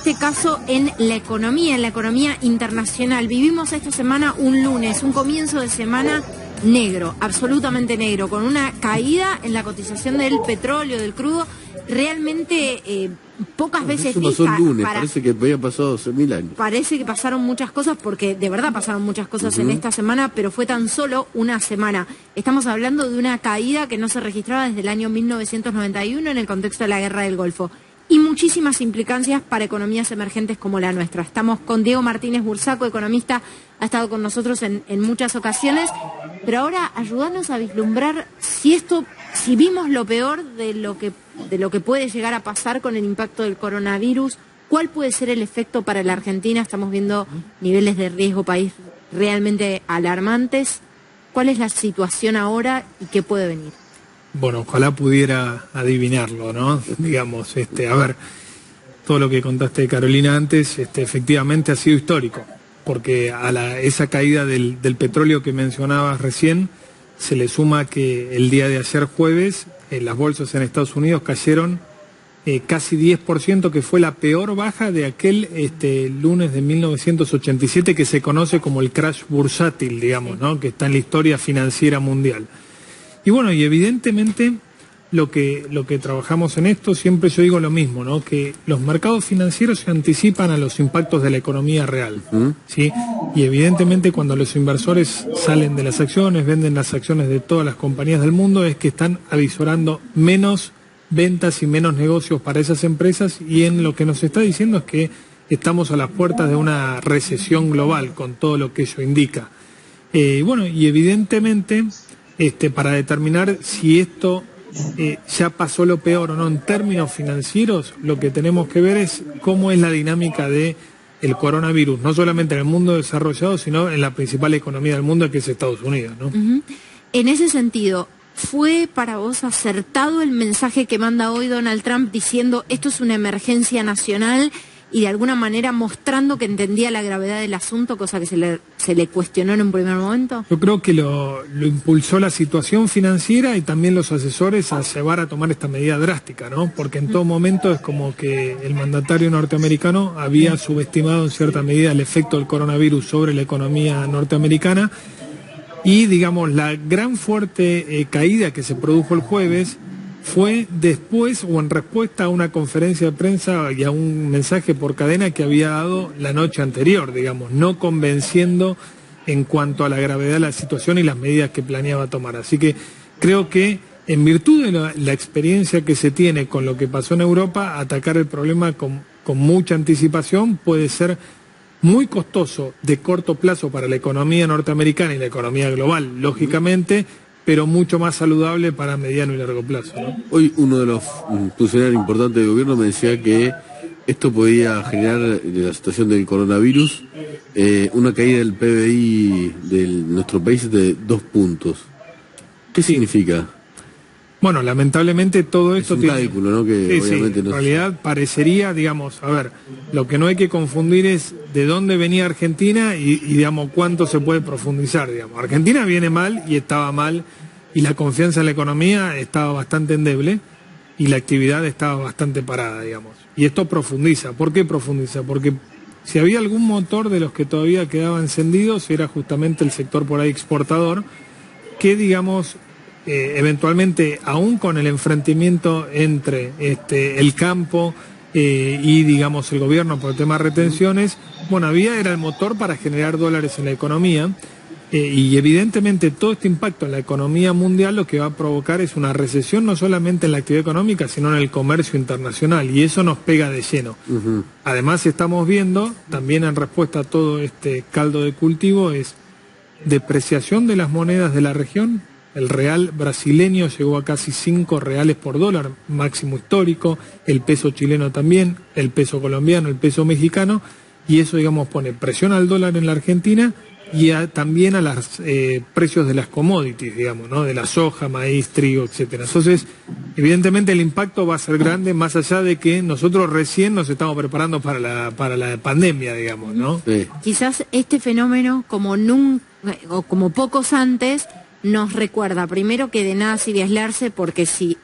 este caso en la economía internacional. Vivimos esta semana un lunes, un comienzo de semana negro, absolutamente negro, con una caída en la cotización del petróleo, del crudo, realmente pocas veces vista. Eso pasó el lunes, parece que había pasado hace 1000 años. Parece que pasaron muchas cosas, porque de verdad pasaron muchas cosas en esta semana, pero fue tan solo una semana. Estamos hablando de una caída que no se registraba desde el año 1991 en el contexto de la Guerra del Golfo. Y muchísimas implicancias para economías emergentes como la nuestra. Estamos con Diego Martínez Bursaco, economista, ha estado con nosotros en muchas ocasiones, pero ahora ayúdanos a vislumbrar si vimos lo peor de lo que puede llegar a pasar con el impacto del coronavirus. ¿Cuál puede ser el efecto para la Argentina? Estamos viendo niveles de riesgo país realmente alarmantes. ¿Cuál es la situación ahora y qué puede venir? Bueno, ojalá pudiera adivinarlo, ¿no? Digamos, a ver, todo lo que contaste, Carolina, antes, efectivamente ha sido histórico, porque a esa caída del petróleo que mencionabas recién, se le suma que el día de ayer jueves, las bolsas en Estados Unidos cayeron casi 10%, que fue la peor baja de aquel lunes de 1987, que se conoce como el crash bursátil, digamos, ¿no? Que está en la historia financiera mundial. Y bueno, y evidentemente lo que trabajamos en esto, siempre yo digo lo mismo, ¿no? Que los mercados financieros se anticipan a los impactos de la economía real, ¿sí? Y evidentemente cuando los inversores salen de las acciones, venden las acciones de todas las compañías del mundo, es que están avisorando menos ventas y menos negocios para esas empresas, y en lo que nos está diciendo es que estamos a las puertas de una recesión global, con todo lo que ello indica. Bueno, y evidentemente para determinar si esto ya pasó lo peor o no en términos financieros, lo que tenemos que ver es cómo es la dinámica de el coronavirus, no solamente en el mundo desarrollado, sino en la principal economía del mundo, que es Estados Unidos, ¿no? En ese sentido, ¿fue para vos acertado el mensaje que manda hoy Donald Trump diciendo esto es una emergencia nacional, y de alguna manera mostrando que entendía la gravedad del asunto, cosa que se le cuestionó en un primer momento? Yo creo que lo impulsó la situación financiera y también los asesores a llevar a tomar esta medida drástica, ¿no? Porque en todo momento es como que el mandatario norteamericano había subestimado en cierta medida el efecto del coronavirus sobre la economía norteamericana, y digamos la gran fuerte caída que se produjo el jueves fue después o en respuesta a una conferencia de prensa y a un mensaje por cadena que había dado la noche anterior, digamos, no convenciendo en cuanto a la gravedad de la situación y las medidas que planeaba tomar. Así que creo que en virtud de la experiencia que se tiene con lo que pasó en Europa, atacar el problema con mucha anticipación puede ser muy costoso de corto plazo para la economía norteamericana y la economía global, lógicamente, pero mucho más saludable para mediano y largo plazo, ¿no? Hoy uno de los funcionarios importantes del gobierno me decía que esto podía generar, de la situación del coronavirus, una caída del PBI de nuestro país de 2 puntos. ¿Qué significa? Bueno, lamentablemente todo esto es un cálculo, ¿no? Que obviamente en realidad parecería, digamos, a ver, lo que no hay que confundir es de dónde venía Argentina y digamos, cuánto se puede profundizar, digamos. Argentina viene mal y estaba mal, y la confianza en la economía estaba bastante endeble, y la actividad estaba bastante parada, digamos. Y esto profundiza. ¿Por qué profundiza? Porque si había algún motor de los que todavía quedaba encendidos, era justamente el sector por ahí exportador, que, digamos, eventualmente, aún con el enfrentamiento entre el campo y, digamos, el gobierno por el tema de retenciones, bueno, era el motor para generar dólares en la economía, y evidentemente todo este impacto en la economía mundial lo que va a provocar es una recesión no solamente en la actividad económica, sino en el comercio internacional, y eso nos pega de lleno. Además, estamos viendo, también en respuesta a todo este caldo de cultivo, es depreciación de las monedas de la región. El real brasileño llegó a casi 5 reales por dólar, máximo histórico, el peso chileno también, el peso colombiano, el peso mexicano, y eso, digamos, pone presión al dólar en la Argentina y también a los precios de las commodities, digamos, ¿no? De la soja, maíz, trigo, etcétera. Entonces, evidentemente el impacto va a ser grande, más allá de que nosotros recién nos estamos preparando para la pandemia, digamos, ¿no? Sí. Quizás este fenómeno, como como pocos antes, nos recuerda primero que de nada sirve aislarse, porque si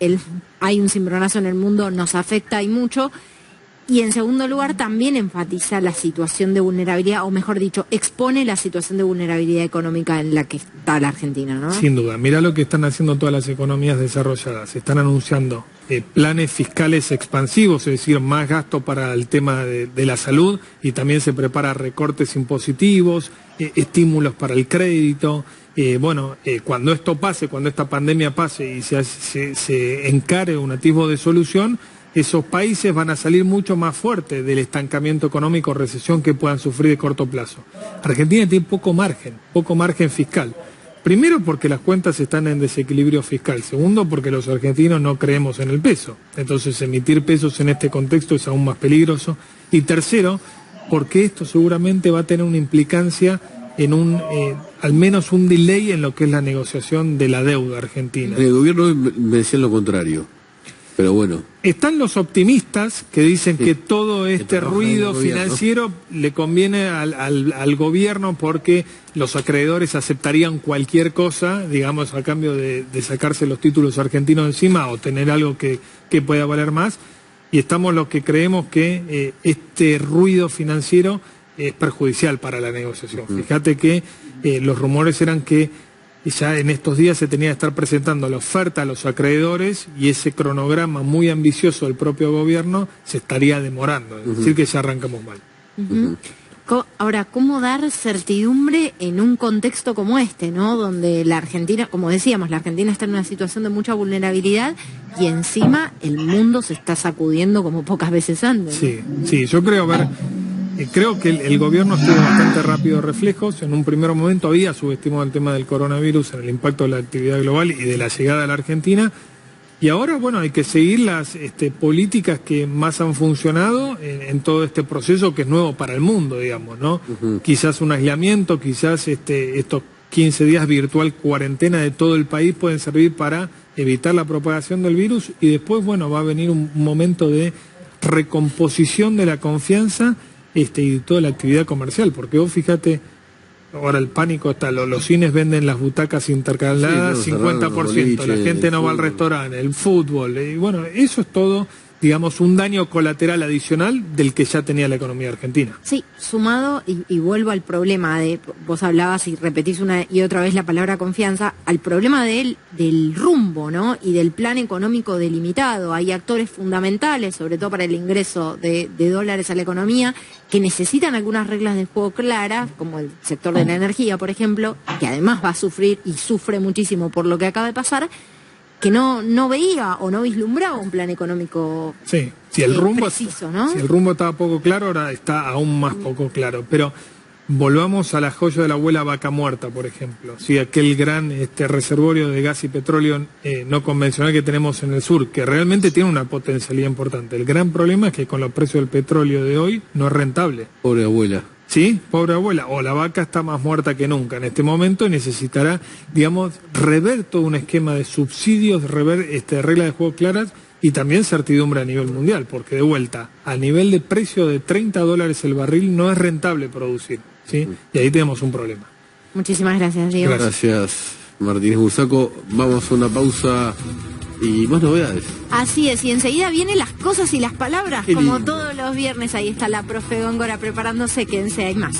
hay un cimbronazo en el mundo nos afecta y mucho, Y en segundo lugar, también enfatiza la situación de vulnerabilidad, o mejor dicho, expone la situación de vulnerabilidad económica en la que está la Argentina, ¿no? Sin duda. Mirá lo que están haciendo todas las economías desarrolladas. Están anunciando planes fiscales expansivos, es decir, más gasto para el tema de la salud, y también se prepara recortes impositivos, estímulos para el crédito. Cuando esto pase, cuando esta pandemia pase y se encare un atisbo de solución, esos países van a salir mucho más fuertes del estancamiento económico o recesión que puedan sufrir de corto plazo. Argentina tiene poco margen fiscal. Primero porque las cuentas están en desequilibrio fiscal. Segundo porque los argentinos no creemos en el peso. Entonces emitir pesos en este contexto es aún más peligroso. Y tercero, porque esto seguramente va a tener una implicancia en al menos un delay en lo que es la negociación de la deuda argentina. El gobierno me decía lo contrario. Pero bueno. Están los optimistas que dicen que todo este ruido financiero le conviene al gobierno porque los acreedores aceptarían cualquier cosa, digamos, a cambio de sacarse los títulos argentinos encima o tener algo que pueda valer más. Y estamos los que creemos que este ruido financiero es perjudicial para la negociación. Fíjate que los rumores eran que ya en estos días se tenía que estar presentando la oferta a los acreedores y ese cronograma muy ambicioso del propio gobierno se estaría demorando, es decir que ya arrancamos mal. Ahora, ¿cómo dar certidumbre en un contexto como este, ¿no? Donde la Argentina, como decíamos, la Argentina está en una situación de mucha vulnerabilidad y encima el mundo se está sacudiendo como pocas veces antes, ¿no? Sí, yo creo, creo que el gobierno tuvo bastante rápidos reflejos. En un primer momento había subestimado el tema del coronavirus en el impacto de la actividad global y de la llegada a la Argentina. Y ahora, hay que seguir las políticas que más han funcionado en todo este proceso que es nuevo para el mundo, digamos, ¿no? Quizás un aislamiento, quizás estos 15 días virtual cuarentena de todo el país pueden servir para evitar la propagación del virus y después, va a venir un momento de recomposición de la confianza y toda la actividad comercial, porque vos fíjate, ahora el pánico está, los cines venden las butacas intercaladas, 50%, la gente no va al restaurante, el fútbol, eso es todo, digamos, un daño colateral adicional del que ya tenía la economía argentina. Sí, sumado, y vuelvo al problema vos hablabas y repetís una y otra vez la palabra confianza, al problema del rumbo, ¿no? Y del plan económico delimitado. Hay actores fundamentales, sobre todo para el ingreso de dólares a la economía, que necesitan algunas reglas de juego claras, como el sector de la energía, por ejemplo, que además va a sufrir y sufre muchísimo por lo que acaba de pasar, que no veía o no vislumbraba un plan económico si el rumbo preciso, ¿no? Si el rumbo estaba poco claro, ahora está aún más poco claro. Pero volvamos a la joya de la abuela Vaca Muerta, por ejemplo. Sí, aquel gran reservorio de gas y petróleo no convencional que tenemos en el sur, que realmente tiene una potencialidad importante. El gran problema es que con los precios del petróleo de hoy no es rentable. Pobre abuela. Sí, pobre abuela, o la vaca está más muerta que nunca en este momento y necesitará, digamos, rever todo un esquema de subsidios, rever reglas de juego claras y también certidumbre a nivel mundial, porque de vuelta, a nivel de precio de $30 el barril no es rentable producir, ¿sí? Y ahí tenemos un problema. Muchísimas gracias, Diego. Gracias, Martínez Bursaco. Vamos a una pausa y más novedades. Así es, y enseguida vienen las cosas y las palabras, Qué como lindo. todos los viernes. Ahí está la profe Góngora preparándose, quédense, hay más.